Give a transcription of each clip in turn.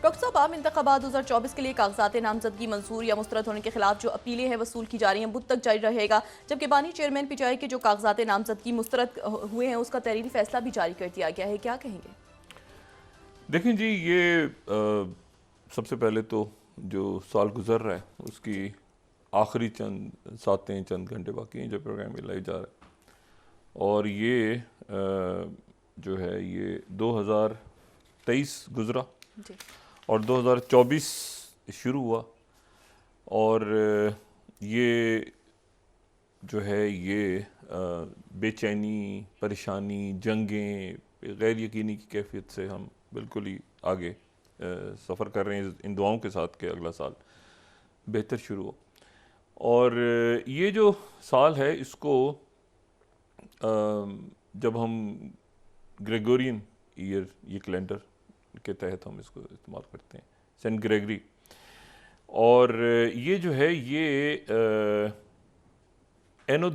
Doctor साहब, आम इंतखाबात 2024 के लिए कागजात नामजदगी मंजूर या मुस्तरद होने के खिलाफ जो अपीलें हैं वसूल की जा रही हैं, बुध तक जारी रहेगा। जबकि बानी चेयरमैन पीटीआई के जो कागजात नामजदगी मुस्तरद हुए हैं उसका तहरीरी फैसला भी जारी कर दिया गया है, क्या कहेंगे? देखें जी, ये सबसे पहले तो जो साल गुजर रहा है उसकी आखिरी चंद सातें चंद घंटे बाकी हैं जब प्रोग्राम में लाइव जा रहा है। और ये जो है ये 2023 गुजरा जी। और 2024 शुरू हुआ। और ये जो है ये बेचैनी, परेशानी, जंगें, गैर यकीनी की कैफियत से हम बिल्कुल ही आगे सफ़र कर रहे हैं इन दुआओं के साथ कि अगला साल बेहतर शुरू हो। और ये जो साल है इसको जब हम ग्रेगोरियन ईयर, ये कैलेंडर के तहत हम इसको इस्तेमाल करते हैं, सेंट ग्रेगरी। और ये जो है ये एनो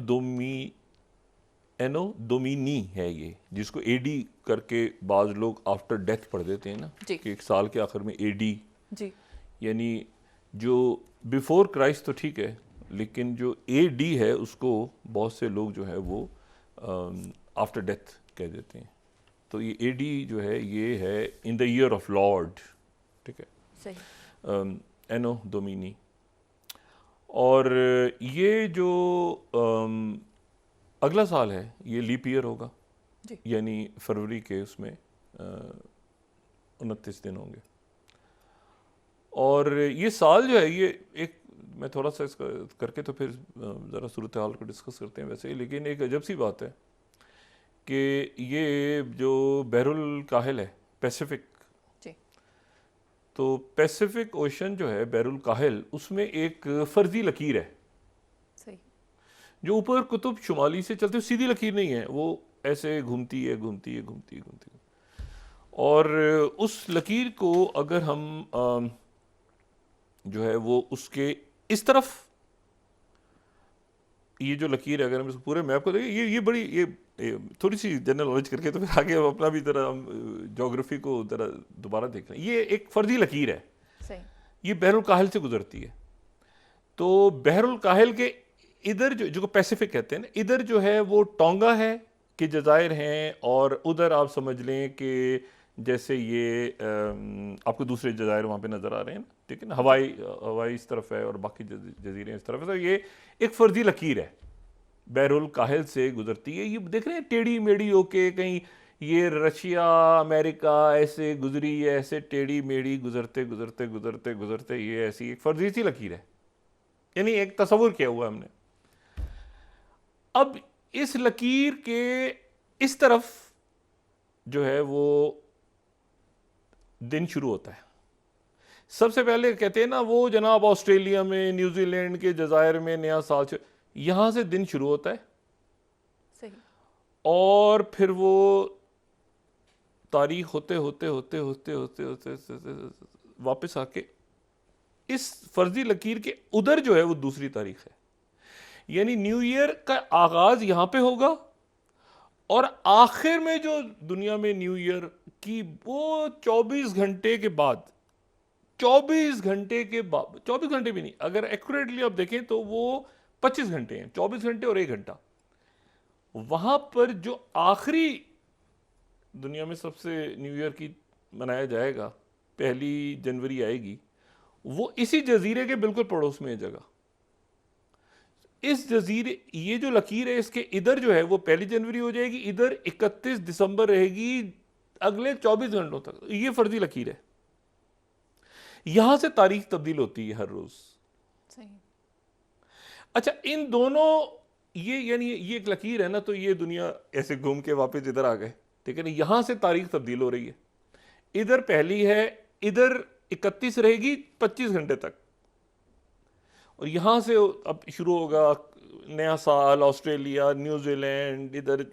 दोमिनी है ये, जिसको एडी करके बाज लोग आफ्टर डेथ पढ़ देते हैं ना, कि एक साल के आखिर में एडी जी, यानी जो बिफोर क्राइस्ट तो ठीक है, लेकिन जो एडी है उसको बहुत से लोग जो है वो आफ्टर डेथ कह देते हैं। तो ये एडी जो है ये है in the year of Lord, ठीक है, सही। एनो दोमिनी। और ये जो अगला साल है ये लीप ईयर होगा, यानी फरवरी के उसमें 29 दिन होंगे। और ये साल जो है ये एक, मैं थोड़ा सा इसका करके तो फिर ज़रा सूरत हाल को डिस्कस करते हैं वैसे ही, लेकिन एक अजब सी बात है कि ये जो बहरुल काहिल है पैसिफिक, तो पैसिफिक ओशन जो है बहरुल काहिल उसमें एक फर्जी लकीर है सही, जो ऊपर कुतुब शुमाली से चलते हुए सीधी लकीर नहीं है, वो ऐसे घूमती है घूमती है घूमती है घूमती है। और उस लकीर को अगर हम जो है वो उसके इस तरफ, ये जो लकीर है अगर हम इसको पूरे मैप को देखें, ये बड़ी ये थोड़ी सी जनरल नॉलेज करके तो फिर आगे अपना भी तरह हम ज्योग्राफी को तरह दोबारा देख रहे हैं। ये एक फर्जी लकीर है सही। ये बहरुल काहिल से गुजरती है। तो बहरुल काहिल के इधर जो पैसिफिक कहते हैं ना, इधर जो है वो टोंगा है कि जजायर हैं, और उधर आप समझ लें कि जैसे ये आपको दूसरे जजायर वहाँ पे नज़र आ रहे हैं ना, ठीक है ना, हवाई इस तरफ है और बाकी जजीरे इस तरफ है। तो ये एक फर्जी लकीर है, बहरुल काहिल से गुजरती है। ये देख रहे हैं टेढ़ी मेढ़ी होके कहीं ये रशिया अमेरिका ऐसे गुजरी है, ऐसे टेढ़ी मेढ़ी गुजरते गुजरते गुजरते गुजरते ये ऐसी एक फर्जी सी लकीर है, यानी एक तस्वुर किया हुआ हमने। अब इस लकीर के इस तरफ जो है वो दिन शुरू होता है। सबसे पहले कहते हैं ना वो जनाब ऑस्ट्रेलिया में, न्यूजीलैंड के जजायर में नया साल यहां से दिन शुरू होता है। सही। और फिर वो तारीख होते होते होते होते होते होते वापस आके इस फर्जी लकीर के उधर जो है वो दूसरी तारीख है, यानी न्यू ईयर का आगाज यहां पे होगा और आखिर में जो दुनिया में न्यू ईयर की वो 24 घंटे के बाद, 24 घंटे के बाद, 24 घंटे भी नहीं, अगर एक्यूरेटली आप देखें तो वो 25 घंटे हैं, 24 घंटे और 1 घंटा। वहां पर जो आखिरी दुनिया में सबसे न्यू ईयर की मनाया जाएगा, 1 जनवरी आएगी, वो इसी जजीरे के बिल्कुल पड़ोस में है जगह। इस जजीरे, ये जो लकीर है इसके इधर जो है वो 1 जनवरी हो जाएगी, इधर 31 दिसंबर रहेगी अगले 24 घंटों तक। ये फर्जी लकीर है, यहां से तारीख तब्दील होती है हर रोज। सही। अच्छा, इन दोनों ये यानी ये एक लकीर है ना, तो ये दुनिया ऐसे घूम के वापस इधर आ गए, ठीक है ना, यहां से तारीख तब्दील हो रही है। इधर पहली है, इधर 31 रहेगी 25 घंटे तक, और यहां से अब शुरू होगा नया साल। ऑस्ट्रेलिया, न्यूजीलैंड, इधर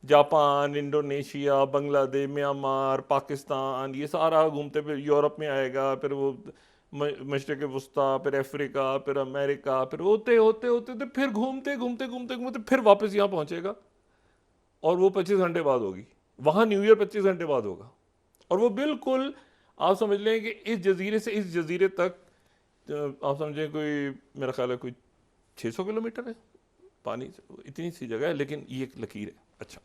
Japan, Indonesia, Bangladesh, Myanmar, Pakistan, ये सारा घूमते फिर यूरोप में आएगा, फिर वो मशरक़ वस्ता, फिर अफ्रीका, फिर अमेरिका, फिर होते होते होते तो फिर घूमते घूमते घूमते घूमते फिर वापस यहाँ पहुँचेगा, और वो 25 घंटे बाद होगी। वहाँ न्यू ईयर 25 घंटे बाद होगा, और वो बिल्कुल आप समझ लें कि इस जजीरे से इस जजीरे तक आप समझें कोई, मेरा ख्याल है कोई 600 किलोमीटर है पानी से, इतनी सी जगह है, लेकिन ये एक लकीर है। अच्छा,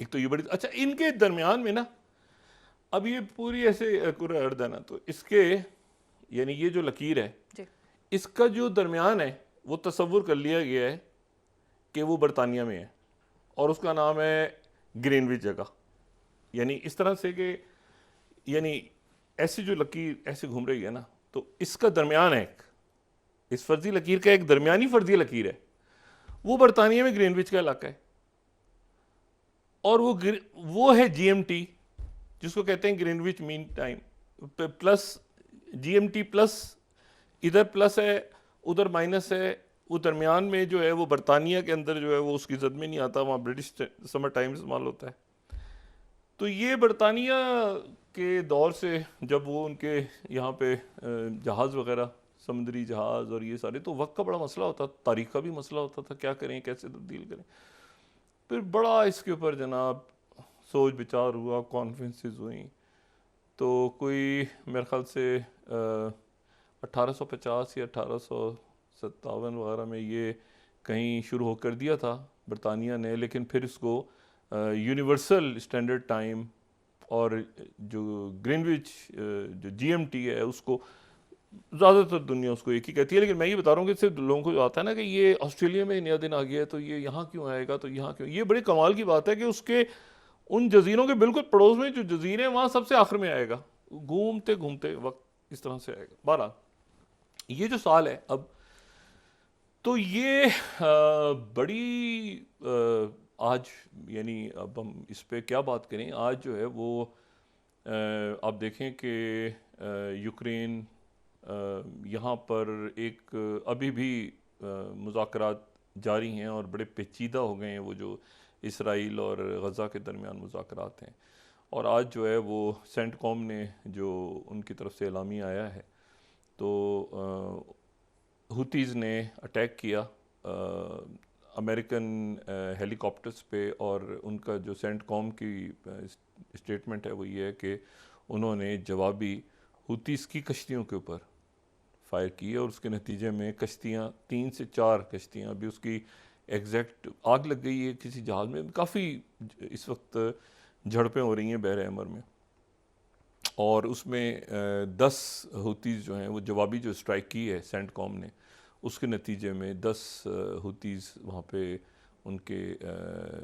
एक तो ये बड़ी, अच्छा इनके दरमियान में ना, अब ये पूरी ऐसे कुर्रा अर्द है ना, तो इसके यानी ये जो लकीर है जी। इसका जो दरमियान है वो तसव्वुर कर लिया गया है कि वो बरतानिया में है और उसका नाम है ग्रीनविच जगह। यानी इस तरह से कि यानी ऐसी जो लकीर ऐसे घूम रही है ना, तो इसका दरमियान है एक, इस फर्जी लकीर का एक दरमियानी फर्जी लकीर है, वो बरतानिया में ग्रीनविच का इलाका है। और वो है जीएमटी, जिसको कहते हैं Greenwich mean time plus GMT plus, इधर प्लस है उधर माइनस है, वो दरमियान में जो है वो बरतानिया के अंदर जो है वो उसकी जद में नहीं आता, वहाँ ब्रिटिश समर टाइम इस्तेमाल होता है। तो ये बरतानिया के दौर से जब वो उनके यहाँ पे जहाज़ वगैरह, समुद्री जहाज़ और ये सारे, तो वक्त का बड़ा मसला होता, तारीख का भी मसला होता था, क्या करें कैसे तब्दील करें। फिर बड़ा इसके ऊपर जनाब सोच विचार हुआ, कॉन्फ्रेंसेस हुई, तो कोई मेरे ख्याल से 1850 या 1857 वगैरह में ये कहीं शुरू होकर दिया था बरतानिया ने, लेकिन फिर इसको यूनिवर्सल स्टैंडर्ड टाइम और जो ग्रीनविच जो जीएमटी है उसको ज़्यादातर दुनिया उसको एक ही कहती है। लेकिन मैं ये बता रहा हूँ कि सिर्फ लोगों को जो आता है ना कि ये ऑस्ट्रेलिया में नया दिन आ गया है तो ये यहाँ क्यों आएगा, तो यहाँ क्यों, ये बड़ी कमाल की बात है कि उसके उन जजीरों के बिल्कुल पड़ोस में जो जजीरे हैं वहाँ सबसे आखिर में आएगा, घूमते घूमते वक्त इस तरह से आएगा। 12 ये जो साल है अब, तो ये बड़ी आज यानी अब हम इस पे क्या बात करें, आज जो है वो आप देखें कि यूक्रेन यहाँ पर एक अभी भी मुज़ाकरात जारी हैं और बड़े पेचीदा हो गए हैं वो जो इसराइल और गज़ा के दरमियान मुज़ाकरात हैं। और आज जो है वो सेंटकॉम ने जो उनकी तरफ से एलामी आया है, तो हुतीज़ ने अटैक किया अमेरिकन हेलीकॉप्टर्स पे, और उनका जो सेंटकॉम की स्टेटमेंट है वो ये है कि उन्होंने जवाबी हुतीज़ की कश्तियों के ऊपर फायर की और उसके नतीजे में कश्तियाँ 3 से 4 कश्तियाँ, अभी उसकी एग्जैक्ट आग लग गई है किसी जहाज़ में। काफ़ी इस वक्त झड़पें हो रही हैं बहर अहमर में, और उसमें 10 हुतीज़ जो हैं वो जवाबी जो स्ट्राइक की है सेंटकॉम ने, उसके नतीजे में 10 हुतीज़ वहाँ पे उनके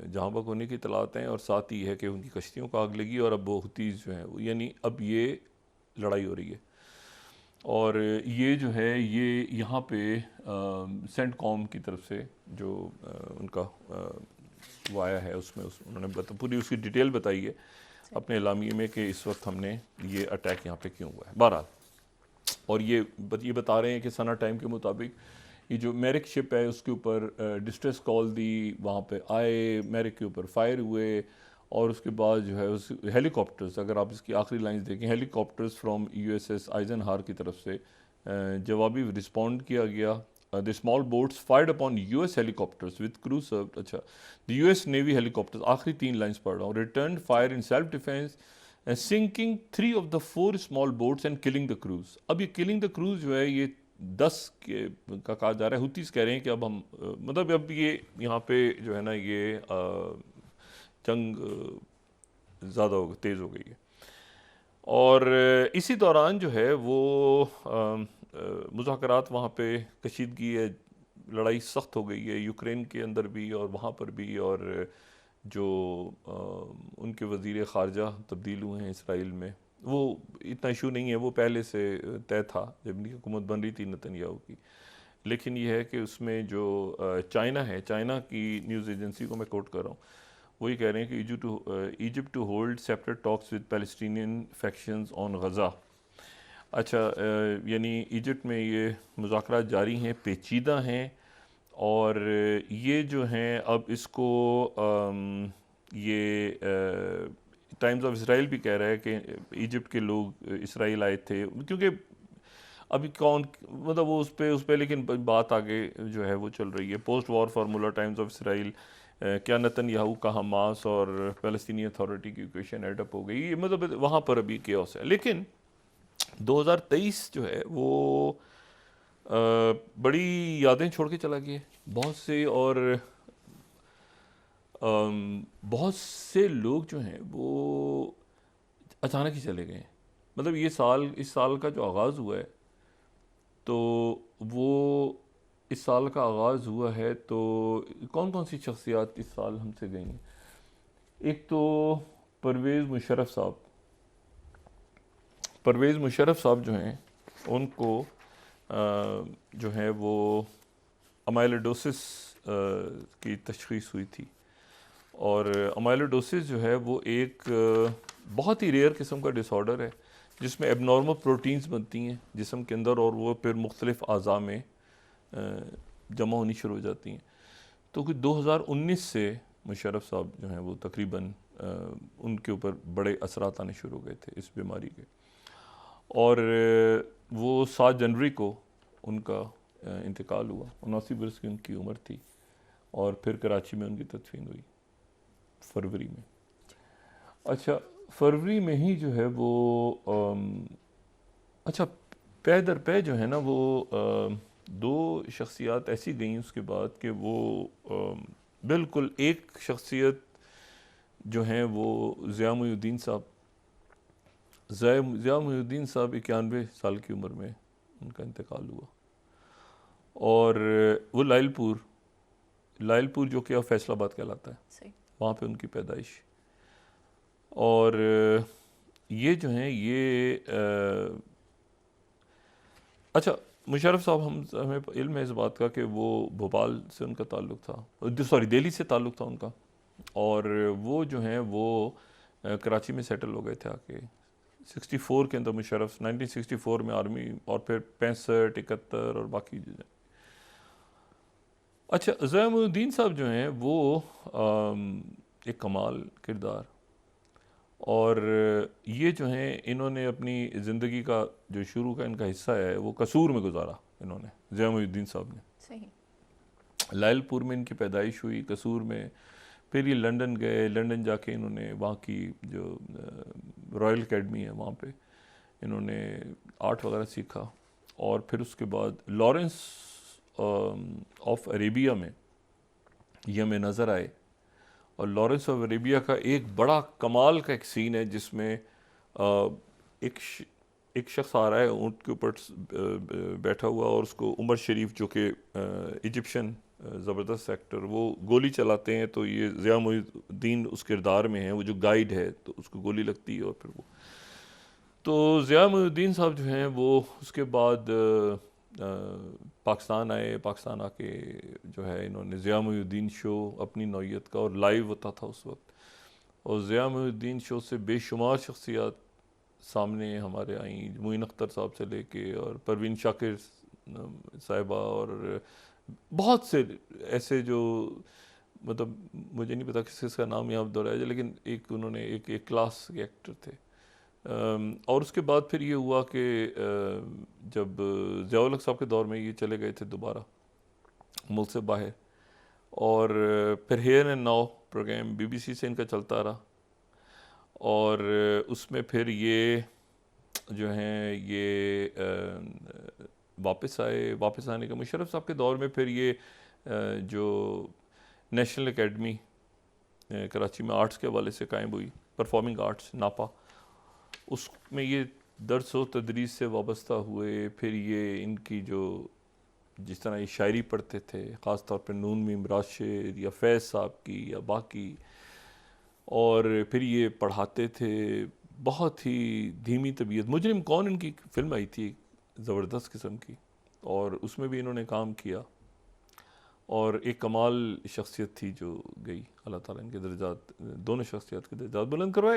जहाँ बक होने की इतलात हैं, और साथ ही है कि उनकी कश्तियों को आग लगी और अब वो हुतीज़ जो हैं यानी अब ये लड़ाई हो रही है। और ये जो है ये यहाँ पे सेंटकॉम की तरफ से जो उनका वो आया है उसमें उन्होंने पूरी उसकी डिटेल बताई है अपने एलामिये में कि इस वक्त हमने ये अटैक यहाँ पे क्यों हुआ है। बहरहाल, और ये बता रहे हैं कि सना टाइम के मुताबिक ये जो मैरिक शिप है उसके ऊपर डिस्ट्रेस कॉल दी, वहाँ पे आए, मैरिक के ऊपर फायर हुए, और उसके बाद जो है उस हेलीकॉप्टर्स, अगर आप इसकी आखिरी लाइंस देखें, हेलीकॉप्टर्स फ्रॉम यूएसएस आइजनहावर की तरफ से जवाबी रिस्पॉन्ड किया गया। The small boats fired upon US helicopters with crew served, अच्छा द यूएस नेवी हेलीकॉप्टर्स, आखिरी 3 लाइंस पढ़ रहा हूँ, return fire in self defence and sinking 3 of the 4 small boats and killing the crews. अब ये killing the cruise जो है ये 10 के का कहा जा रहा है। हुतीज़ कह रहे हैं कि अब हम मतलब अब ये यहाँ पे जो है ना ये जंग ज़्यादा तेज़ हो गई है, और इसी दौरान जो है वो मुज़ाकरात वहाँ पे कशीदगी है, लड़ाई सख्त हो गई है यूक्रेन के अंदर भी और वहाँ पर भी, और जो उनके वज़ीर ख़ारजा तब्दील हुए हैं इसराइल में, वो इतना इशू नहीं है, वो पहले से तय था जब इनकी हुकूमत बन रही थी नेतन्याहू की। लेकिन ये है कि उसमें जो चाइना है, चाइना की न्यूज़ एजेंसी को मैं कोट कर रहा हूँ, वही कह रहे हैं कि Egypt to hold separate talks with Palestinian factions on Gaza. अच्छा, यानी इजिप्ट में ये मुज़ाकरात जारी हैं, पेचीदा हैं, और ये जो हैं अब इसको ये टाइम्स ऑफ इसराइल भी कह रहा है कि इजिप्ट के लोग इसराइल आए थे, क्योंकि अभी कौन मतलब वो उस पर लेकिन बात आगे जो है वो चल रही है। Post war formula times of Israel क्या नेतन्याहू का हमास और फ़लस्तीनी अथॉरिटी की इक्वेशन एडअप हो गई, ये मतलब वहाँ पर अभी केओस है। लेकिन 2023 जो है वो बड़ी यादें छोड़ के चला गया बहुत से, और बहुत से लोग जो हैं वो अचानक ही चले गए। मतलब ये साल, इस साल का जो आगाज़ हुआ है, तो वो इस साल का आगाज़ हुआ है तो कौन कौन सी शख्सियात इस साल हमसे गई हैं। एक तो परवेज़ मुशर्रफ साहब जो हैं उनको जो है वो अमाइलोडोसिस की तशख़ीस हुई थी। और अमाइलोडोसिस जो है वो एक बहुत ही रेयर किस्म का डिसऑर्डर है जिसमें एबनॉर्मल प्रोटीन्स बनती हैं जिस्म के अंदर, और वो फिर मुख्तलिफ़ अज़ा में जमा होनी शुरू हो जाती हैं। तो कि 2019 से मुशर्रफ साहब जो हैं वो तकरीबन उनके ऊपर बड़े असरात आने शुरू हो गए थे इस बीमारी के, और वो 7 जनवरी को उनका इंतकाल हुआ। 79 बरस की उनकी उम्र थी, और फिर कराची में उनकी तदफीन हुई फरवरी में। अच्छा, फरवरी में ही जो है वो अच्छा पे दर पे जो है ना वो 2 शख्सियात ऐसी गई उसके बाद कि वो बिल्कुल, एक शख्सियत जो हैं वो ज़िया मुहीउद्दीन साहब 91 साल की उम्र में उनका इंतकाल हुआ। और वो लाइलपुर जो कि अब फैसलाबाद कहलाता है, सही। वहाँ पे उनकी पैदाइश। और ये जो हैं ये अच्छा, मुशर्रफ साहब हमें इल्म है इस बात का कि वो भोपाल से उनका ताल्लुक़ था, सॉरी दिल्ली से ताल्लुक़ था उनका, और वो जो हैं वो कराची में सेटल हो गए थे आके 64 के अंदर। मुशर्रफ 1964 में आर्मी, और फिर 65, 71 और बाकी जो है। अच्छा, ज़िया मुहीउद्दीन साहब जो हैं वो एक कमाल किरदार, और ये जो हैं इन्होंने अपनी ज़िंदगी का जो शुरू का इनका हिस्सा है वो कसूर में गुजारा इन्होंने, ज़िया मुहीउद्दीन साहब ने। सही। लायलपुर में इनकी पैदाइश हुई, कसूर में, फिर ये लंदन गए, लंदन जाके इन्होंने वहाँ की जो रॉयल अकेडमी है वहाँ पे इन्होंने आर्ट वगैरह सीखा, और फिर उसके बाद लॉरेंस ऑफ अरेबिया में ये हमें नज़र आए। और लॉरेंस ऑफ अरेबिया का एक बड़ा कमाल का एक सीन है जिसमें एक शख्स आ रहा है ऊँट के ऊपर बैठा हुआ, और उसको उमर शरीफ जो कि इजिप्शियन ज़बरदस्त एक्टर, वो गोली चलाते हैं, तो ये ज़िया मुहीउद्दीन उस किरदार में है, वो जो गाइड है, तो उसको गोली लगती है। और फिर वो तो ज़िया मुहीउद्दीन साहब जो हैं वो उसके बाद पाकिस्तान आए। पाकिस्तान आके जो है इन्होंने ज़िया मुहीउद्दीन शो अपनी नौइयत का, और लाइव होता था उस वक्त, और ज़िया मुहीउद्दीन शो से बेशुमार शख्सियात सामने हमारे आई, मोइन अख्तर साहब से लेके और परवीन शाकिर साहिबा, और बहुत से ऐसे जो मतलब मुझे नहीं पता किस किसका नाम यहाँ दोहराया जाए, लेकिन एक उन्होंने एक क्लास के एक्टर थे। और उसके बाद फिर ये हुआ कि जब ज़िया-उल-हक साहब के दौर में ये चले गए थे दोबारा मुल्क से बाहर, और फिर here and now programme BBC से इनका चलता रहा, और उसमें फिर ये जो हैं ये वापस आने के मुशर्रफ साहब के दौर में फिर ये जो नेशनल एकेडमी कराची में आर्ट्स के हवाले से कायम हुई, परफॉर्मिंग आर्ट्स नापा, उसमें ये दर्स व तदरीस से वाबस्ता हुए। फिर ये इनकी जो जिस तरह ये शायरी पढ़ते थे, ख़ास तौर पर नून मीम राशिद या फैज़ साहब की या बाकी, और फिर ये पढ़ाते थे, बहुत ही धीमी तबीयत। मुजरिम कौन इनकी फ़िल्म आई थी ज़बरदस्त किस्म की, और उसमें भी इन्होंने काम किया, और एक कमाल शख्सियत थी जो गई। अल्लाह ताला इनके दर्जात, दोनों शख्सियत के दर्जात बुलंद करवाए।